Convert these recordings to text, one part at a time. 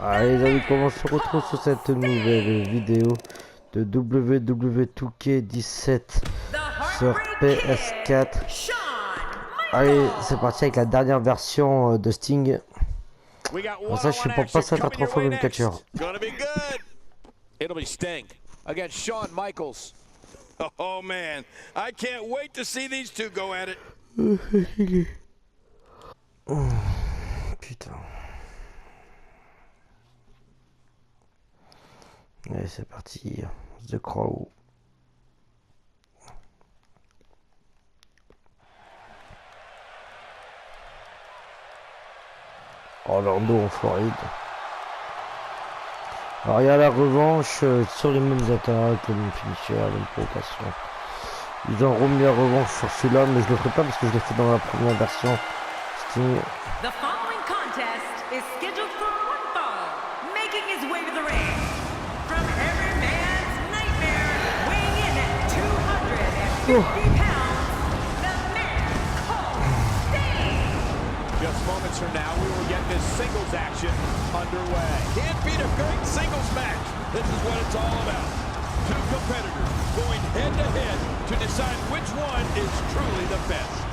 Allez les amis, comment on se retrouve sur cette nouvelle vidéo de WWE 2K17 sur PS4. Allez, c'est parti avec la dernière version de Sting. Pour ça, je suis pas passé à 3 fois le même catcheur. It'll be Sting against Shawn Michaels. Oh man, I can't wait to see these two go at it. Putain. Allez, c'est parti. The Crow. Orlando en Floride. Alors il y a la revanche sur les mêmes attaques, le même finisher, la même provocation. Ils ont remis la revanche sur celui-là, mais je le ferai pas parce que je l'ai fait dans la première version. Sting. The following contest is scheduled for one fall, making his way to the ring. From every man's nightmare, weighing in at 250 pounds, the man called Sting. Just moments from now, we will get this singles action underway. Can't beat a great singles match. This is what it's all about. Two competitors going head to head to decide which one is truly the best.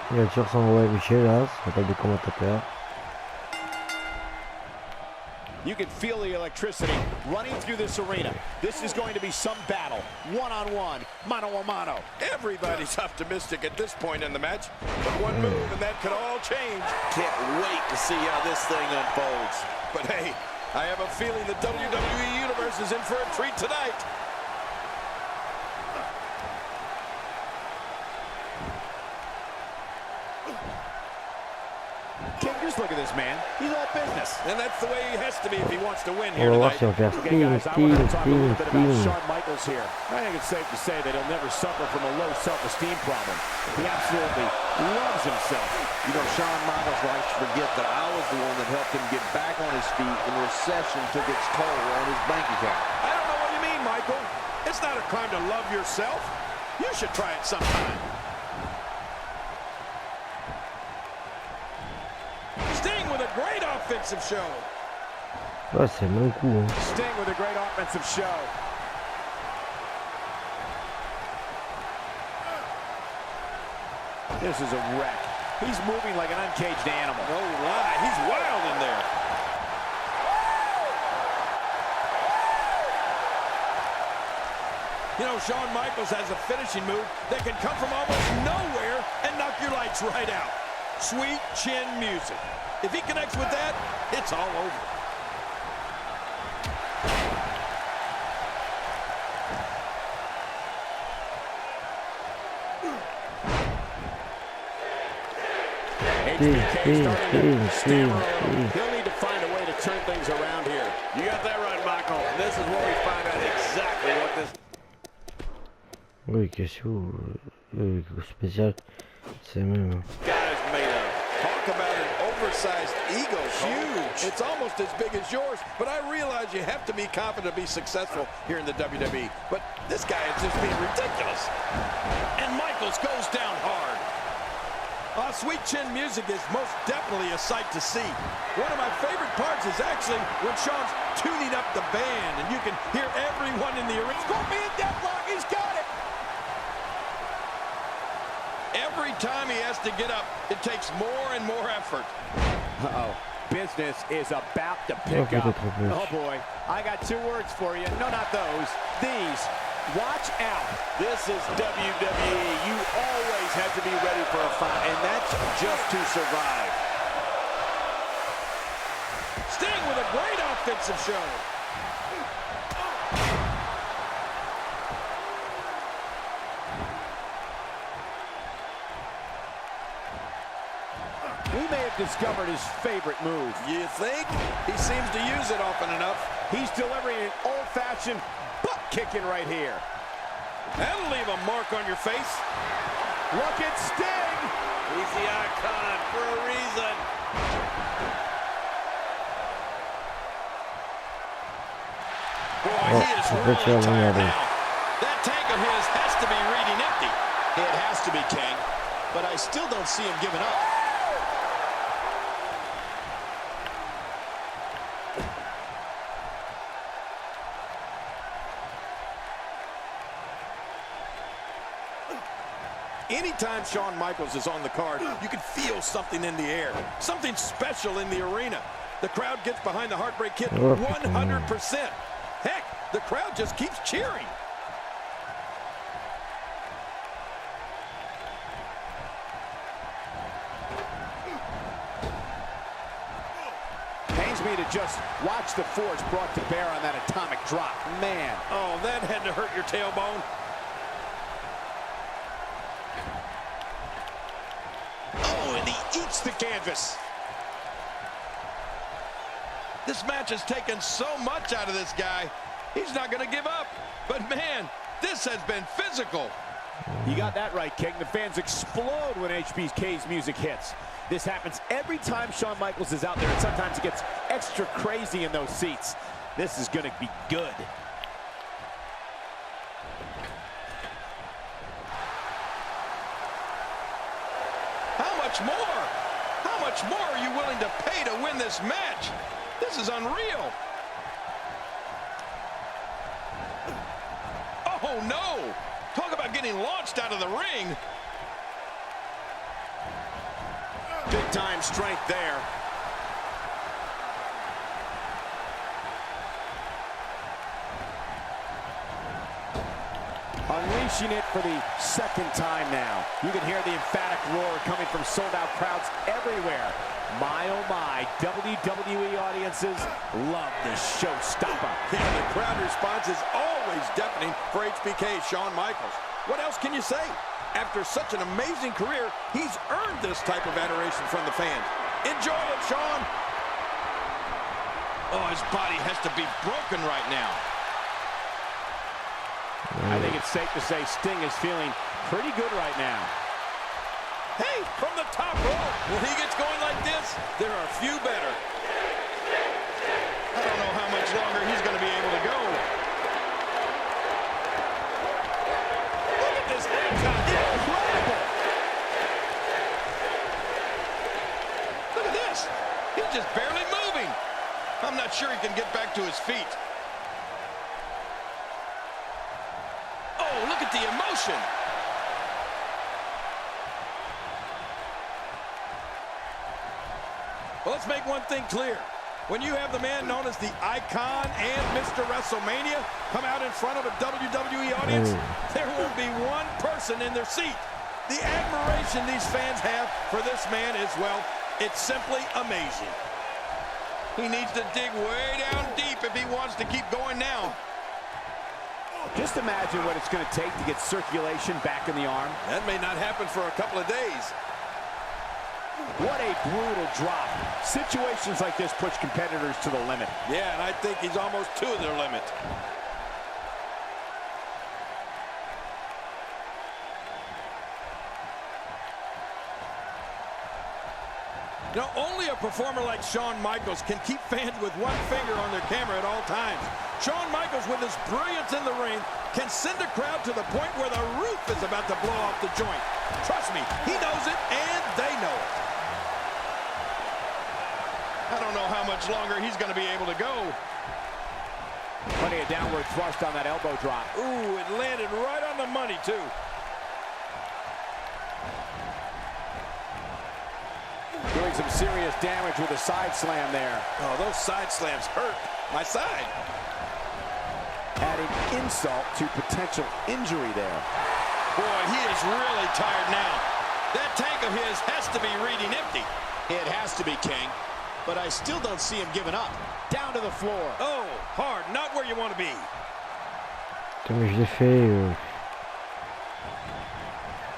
Il y a toujours son Michel là, ça s'appelle des commentateurs. You can feel the electricity running through this arena. This is going to be some battle, one-on-one, mano-a-mano. Everybody's optimistic at this point in the match, but one move and that could all change. Can't wait to see how this thing unfolds. But hey, I have a feeling the WWE Universe is in for a treat tonight. King, just look at this man. He's all business. And that's the way he has to be if he wants to win here On va voir tonight. si on fait Okay, guys, I want to talk a little bit about Sting. Shawn Michaels here. I think it's safe to say that he'll never suffer from a low self-esteem problem. He absolutely loves himself. You know, Shawn Michaels likes to forget that I was the one that helped him get back on his feet when recession took its toll on his bank account. I don't know what you mean, Michael. It's not a crime to love yourself. You should try it sometime. Sting with a great offensive show. Ouais, c'est le même coup. Hein. Sting with a great offensive show. This is a wreck. He's moving like an uncaged animal. No lie, he's wild in there. You know, Shawn Michaels has a finishing move that can come from almost nowhere and knock your lights right out. Sweet chin music. If he connects with that, it's all over. He'll need to find a way to turn things around here. You got that right, Michael. This is where we find out exactly what this... Oui, question spécial, c'est même. Guy's made of. Talk about an oversized ego. Huge. It's almost as big as yours, but I realize you have to be confident to be successful here in the WWE. But this guy is just being ridiculous. And Michaels goes down hard. Sweet chin music is most definitely a sight to see. One of my favorite parts is actually when Shawn's tuning up the band and you can hear everyone in the arena. Scorpion Deathlock, he's got it! Every time he has to get up, it takes more and more effort. Uh-oh. Business is about to pick up. Oh, boy. I got two words for you. No, not those. These. Watch out. This is WWE. You always have to be ready for a fight, and that's just to survive. Sting with a great offensive show. We may have discovered his favorite move. You think? He seems to use it often enough. He's delivering an old-fashioned butt kicking right here. That'll leave a mark on your face. Look at Sting. He's the icon for a reason. Boy, he is really tired now. That tank of his has to be reading empty. It has to be, King, but I still don't see him giving up. Anytime Shawn Michaels is on the card, you can feel something in the air, something special in the arena. The crowd gets behind the Heartbreak Kid 100%. Heck, the crowd just keeps cheering. Pains me to just watch the force brought to bear on that atomic drop. Man. Oh, that had to hurt your tailbone. And he eats the canvas. This match has taken so much out of this guy. He's not going to give up. But man, this has been physical. You got that right, King. The fans explode when HBK's music hits. This happens every time Shawn Michaels is out there, and sometimes it gets extra crazy in those seats. This is going to be good. How much more? How much more are you willing to pay to win this match? This is unreal. Oh, no. Talk about getting launched out of the ring. Big time strength there. Unleashing it for the second time now. You can hear the emphatic roar coming from sold-out crowds everywhere. My, oh my, WWE audiences love this showstopper. Yeah, the crowd response is always deafening for HBK Shawn Michaels. What else can you say? After such an amazing career, he's earned this type of adoration from the fans. Enjoy it, Shawn. Oh, his body has to be broken right now. I think it's safe to say Sting is feeling pretty good right now. Hey, from the top rope. When he gets going like this, there are few better. I don't know how much longer he's going to be able to go. Look at this icon. Incredible. Look at this. He's just barely moving. I'm not sure he can get back to his feet. Oh, look at the emotion. Well, let's make one thing clear. When you have the man known as the Icon and Mr. WrestleMania come out in front of a WWE audience, there won't be one person in their seat. The admiration these fans have for this man is, well, it's simply amazing. He needs to dig way down deep if he wants to keep going now. Just imagine what it's going to take to get circulation back in the arm. That may not happen for a couple of days. What a brutal drop. Situations like this push competitors to the limit. Yeah, and I think he's almost to their limit. You know, only a performer like Shawn Michaels can keep fans with one finger on their camera at all times. Shawn Michaels, with his brilliance in the ring, can send a crowd to the point where the roof is about to blow off the joint. Trust me, he knows it, and they know it. I don't know how much longer he's going to be able to go. Plenty of downward thrust on that elbow drop. Ooh, it landed right on the money, too. Doing some serious damage with a side slam there. Oh, those side slams hurt my side. Adding insult to potential injury there. Boy, he is really tired now. That tank of his has to be reading empty. It has to be, King. but I still don't see him giving up. Down to the floor. Oh, hard, not where you want to be. Comme je l'ai fait.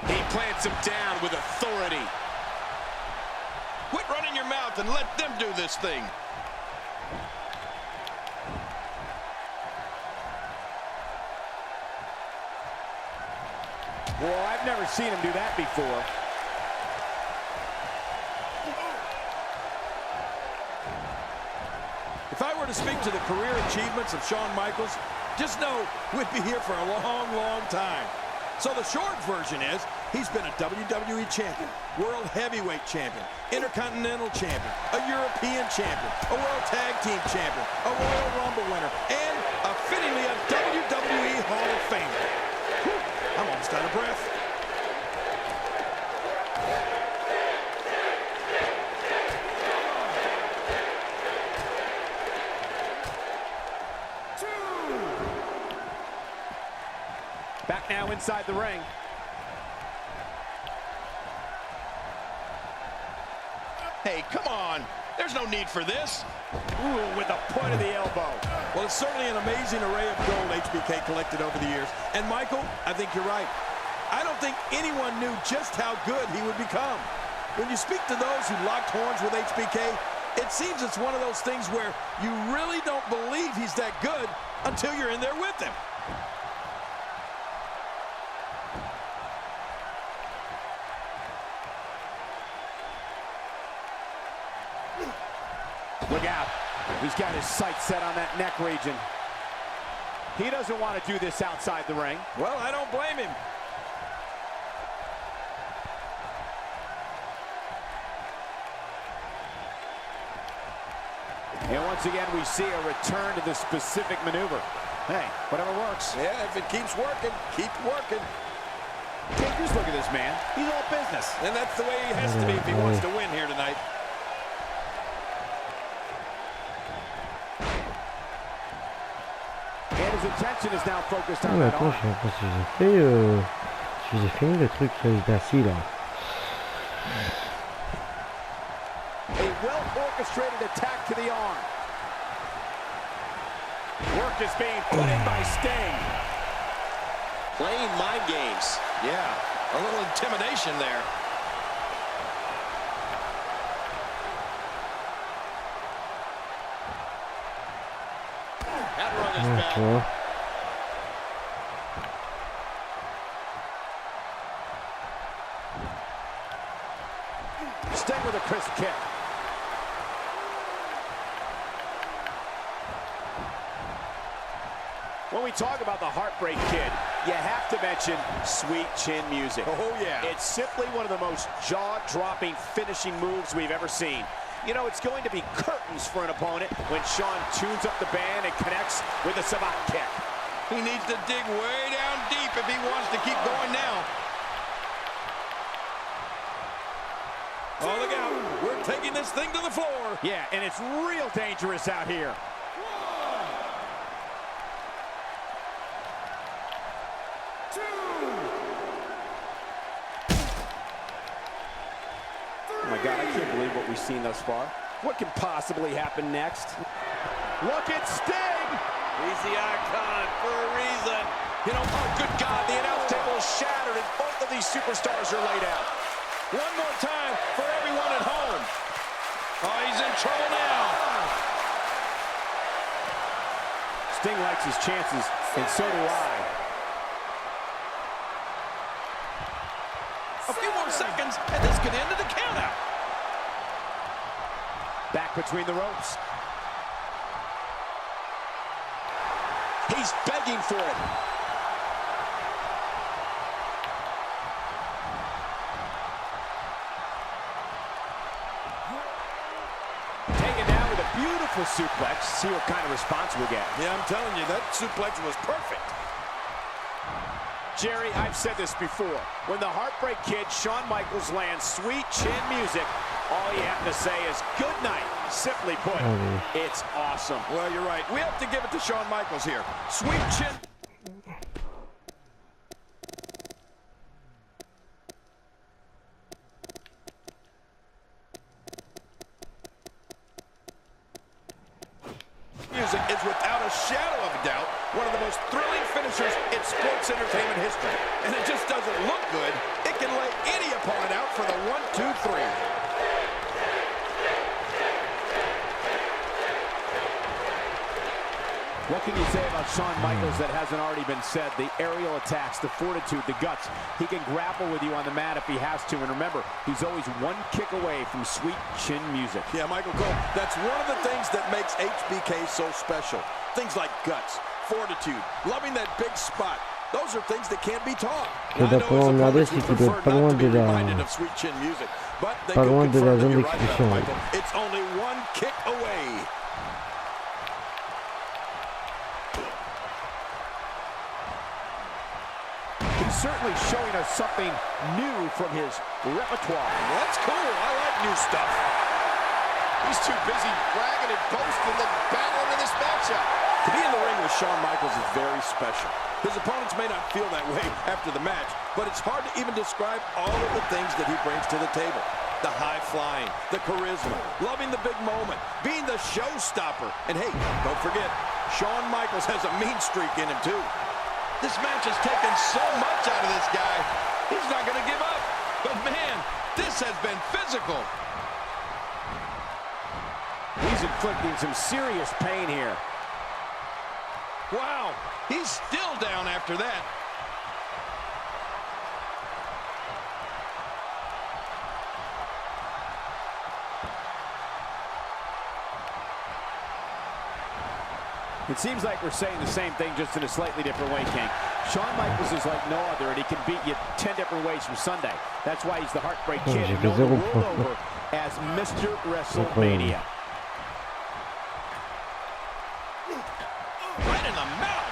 He plants him down with authority. Quit running your mouth and let them do this thing. Well, I've never seen him do that before. If I were to speak to the career achievements of Shawn Michaels, just know we'd be here for a long, long time. So the short version is, he's been a WWE champion, World Heavyweight champion, Intercontinental champion, a European champion, a World Tag Team champion, a Royal Rumble winner, and fittingly a WWE Hall of Famer. Whew, I'm almost out of breath. Back now inside the ring. Hey, come on. There's no need for this. Ooh, with the point of the elbow. Well, it's certainly an amazing array of gold HBK collected over the years. And Michael, I think you're right. I don't think anyone knew just how good he would become. When you speak to those who locked horns with HBK, it seems it's one of those things where you really don't believe he's that good until you're in there with him. Look out. He's got his sights set on that neck region. He doesn't want to do this outside the ring. Well, I don't blame him. And once again, we see a return to the specific maneuver. Hey, whatever works. Yeah, if it keeps working, keep working. Take just look at this man. He's all business. And that's the way he has to be if he wants to win here tonight. And his attention is now focused Ah, on mais that attends, arm. je sais pas si j'ai fait le truc Darcy là. A well-orchestrated attack to the arm. Work is being put in by Sting. Playing mind games. Yeah, a little intimidation there. That run is bad. Okay. Sting with a crisp kick. When we talk about the Heartbreak Kid, you have to mention Sweet Chin Music. Oh, yeah. It's simply one of the most jaw-dropping finishing moves we've ever seen. You know, it's going to be curtains for an opponent when Shawn tunes up the band and connects with a savate kick. He needs to dig way down deep if he wants to keep going now. Oh, look out. We're taking this thing to the floor. Yeah, and it's real dangerous out here. Oh my God, I can't believe what we've seen thus far. What can possibly happen next? Look at Sting! He's the icon for a reason. You know, oh, good God, the announce table is shattered and both of these superstars are laid out. One more time for everyone at home. Oh, he's in trouble now. Sting likes his chances, and so do I. A few more seconds, and this could end in a countout. Back between the ropes. He's begging for it. Taken down with a beautiful suplex. See what kind of response we'll get. Yeah, I'm telling you, that suplex was perfect. Jerry, I've said this before. When the Heartbreak Kid, Shawn Michaels, lands Sweet Chin Music, all you have to say is good night. Simply put, it's awesome. Well, you're right. We have to give it to Shawn Michaels here. Sweet Chin. finishing is without a shadow of a doubt one of the most thrilling finishers in sports entertainment history. And it just doesn't look good. It can lay any opponent out for the 1, 2, 3. What can you say about Shawn Michaels that hasn't already been said? The aerial attacks, the fortitude, the guts. He can grapple with you on the mat if he has to. And remember, he's always one kick away from sweet chin music. Yeah, Michael Cole, that's one of the things that makes HBK so special. Things like guts, fortitude, loving that big spot. Those are things that can't be taught. Et d'après on a c'est qu'il doit pas loin de la zone d'exécution. It's only one kick away. He's certainly showing us something new from his repertoire. That's cool. I like new stuff. He's too busy bragging and boasting than battling in this matchup. To be in the ring with Shawn Michaels is very special. His opponents may not feel that way after the match, but it's hard to even describe all of the things that he brings to the table. The high flying, the charisma, loving the big moment, being the showstopper. And hey, don't forget, Shawn Michaels has a mean streak in him too. This match has taken so much out of this guy. He's not going to give up. But man, this has been physical. He's inflicting some serious pain here. Wow, he's still down after that. It seems like we're saying the same thing, just in a slightly different way, King. Shawn Michaels is like no other, and he can beat you 10 different ways from Sunday. That's why he's the Heartbreak Kid, and known the world over as Mr. WrestleMania. Right in the mouth.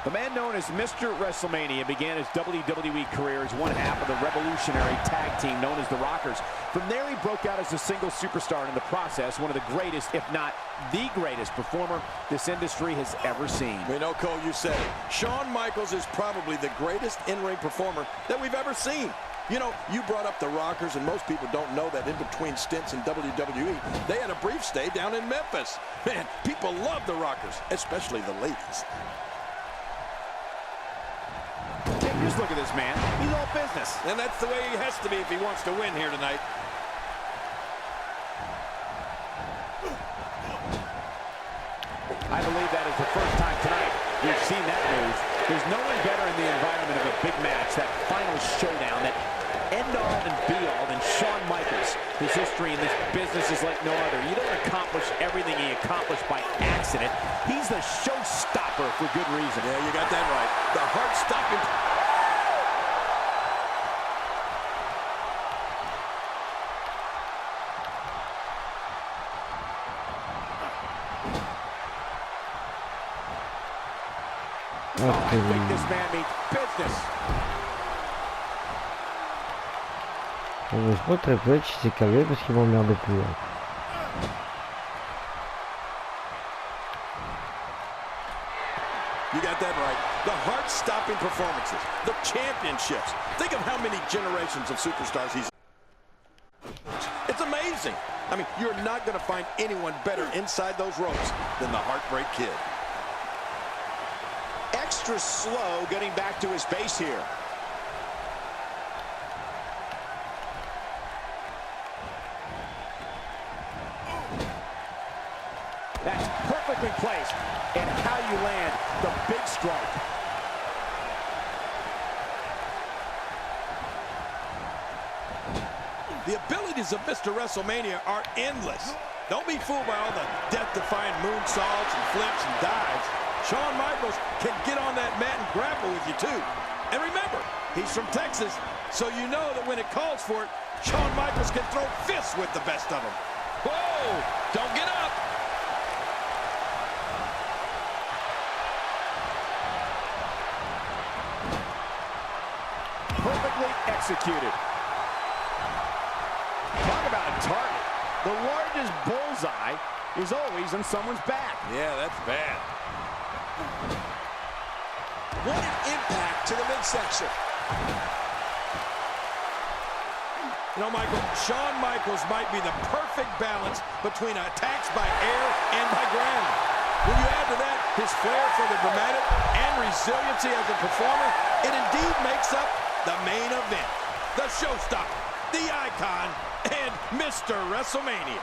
The man known as Mr. WrestleMania began his WWE career as one half of the revolutionary tag team known as the Rockers. From there, he broke out as a single superstar, and in the process, one of the greatest, if not the greatest performer this industry has ever seen. We know, Cole, you said it. Shawn Michaels is probably the greatest in-ring performer that we've ever seen. You know, you brought up the Rockers, and most people don't know that in between stints in WWE, they had a brief stay down in Memphis. Man, people love the Rockers, especially the ladies. Just look at this man. He's all business. And that's the way he has to be if he wants to win here tonight. I believe that is the first time tonight we've seen that move. There's no one better in the environment of a big match, that final showdown, that end-all and be-all than Shawn Michaels. His history in this business is like no other. You don't accomplish everything he accomplished by accident. He's the showstopper for good reason. Yeah, you got that right. The heart-stopping... I think this man means business. Heureusement, Triple H s'est calmé parce qu'il m'emmerde plus. You got that right. The heart-stopping performances, the championships. Think of how many generations of superstars he's... It's amazing. I mean, you're not going to find anyone better inside those ropes than the Heartbreak Kid. Extra slow getting back to his base here. That's perfectly placed. And how you land the big strike. The abilities of Mr. WrestleMania are endless. Don't be fooled by all the death-defying moonsaults and flips and dives. Shawn Michaels can get on that mat and grapple with you, too. And remember, he's from Texas, so you know that when it calls for it, Shawn Michaels can throw fists with the best of them. Whoa! Don't get up! Perfectly executed. Talk about a target. The largest bullseye is always on someone's back. Yeah, that's bad. What an impact to the midsection. You know, Michael, Shawn Michaels might be the perfect balance between attacks by air and by ground. When you add to that his flair for the dramatic and resiliency as a performer, it indeed makes up the main event. The showstopper, the icon, and Mr. WrestleMania.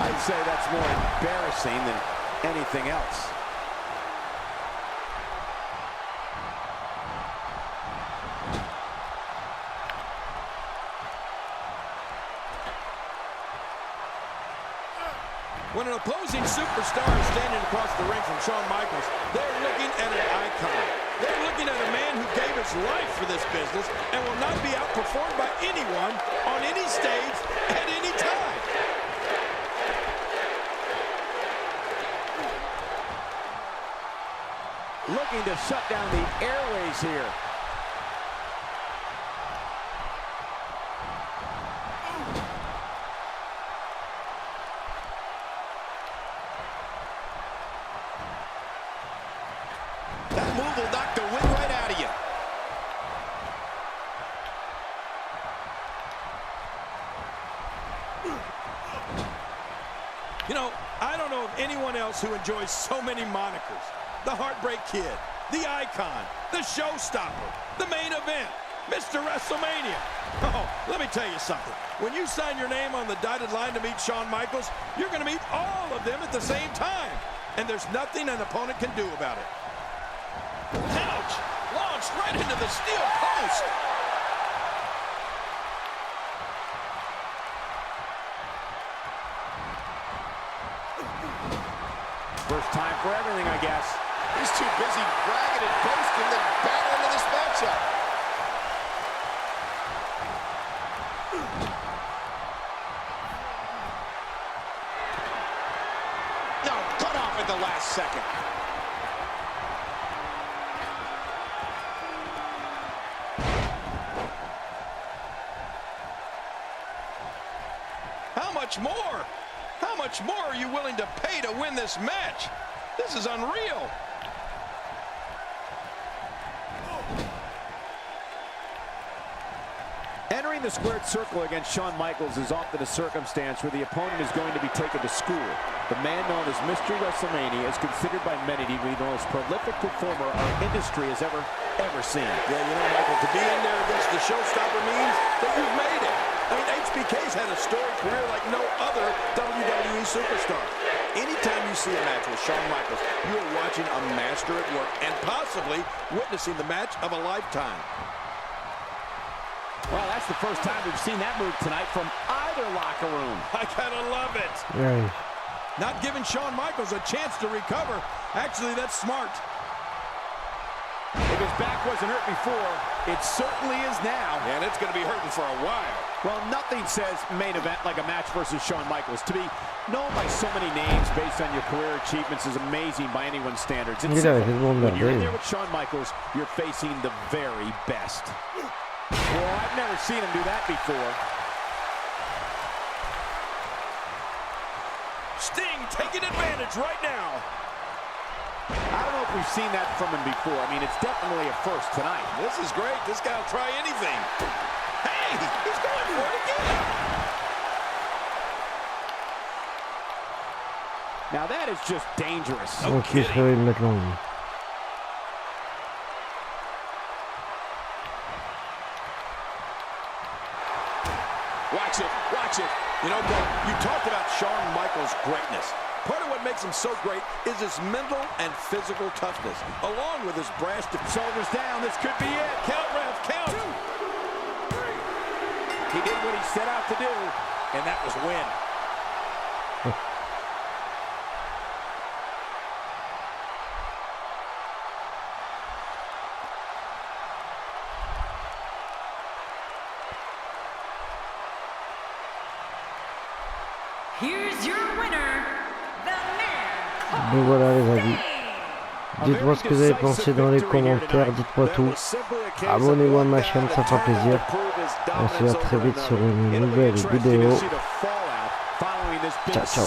I'd say that's more embarrassing than anything else. When an opposing superstar is standing across the ring from Shawn Michaels, they're looking at an icon. They're looking at a man who gave his life for this business and will not be outperformed by anyone on any stage at any time. Looking to shut down the airways here. That move will knock the wind right out of you. You know, I don't know of anyone else who enjoys so many monikers. The Heartbreak Kid, the Icon, the Showstopper, the Main Event, Mr. WrestleMania. Oh, let me tell you something. When you sign your name on the dotted line to meet Shawn Michaels, you're going to meet all of them at the same time. And there's nothing an opponent can do about it. Ouch! Launched right into the steel post. First time for everything, I guess. He's too busy bragging and boasting than battle into this matchup. No, cut off at the last second. How much more? How much more are you willing to pay to win this match? This is unreal. Entering the squared circle against Shawn Michaels is often a circumstance where the opponent is going to be taken to school. The man known as Mr. WrestleMania is considered by many to be the most prolific performer our industry has ever seen. Yeah, you know, Michael, to be in there against the Showstopper means that you've made it. I mean, HBK's had a storied career like no other WWE superstar. Anytime you see a match with Shawn Michaels, you are watching a master at work and possibly witnessing the match of a lifetime. Well, that's the first time we've seen that move tonight from either locker room. I gotta love it. Yeah. Not giving Shawn Michaels a chance to recover. Actually, that's smart. If his back wasn't hurt before, it certainly is now. And it's going to be hurting for a while. Well, nothing says main event like a match versus Shawn Michaels. To be known by so many names based on your career achievements is amazing by anyone's standards. It's simple. When you're in there with Shawn Michaels, you're facing the very best. Well, I've never seen him do that before. Sting taking advantage right now. I don't know if we've seen that from him before. I mean, it's definitely a first tonight. This is great. This guy will try anything. Hey, he's going for it again. Now that is just dangerous. Ok, je vais le mettre long. Watch it, watch it. You know, Bill, you talked about Shawn Michaels' greatness. Part of what makes him so great is his mental and physical toughness, along with his brass Shoulders down, this could be it. count, ref, count. 2, 3. He did what he set out to do, And that was win. Here's your winner, the man. Donc voilà les amis. Dites-moi ce que vous avez pensé dans les commentaires, dites-moi tout. Abonnez-vous à ma chaîne, ça fera plaisir. On se dit à très vite sur une nouvelle vidéo. Ciao ciao.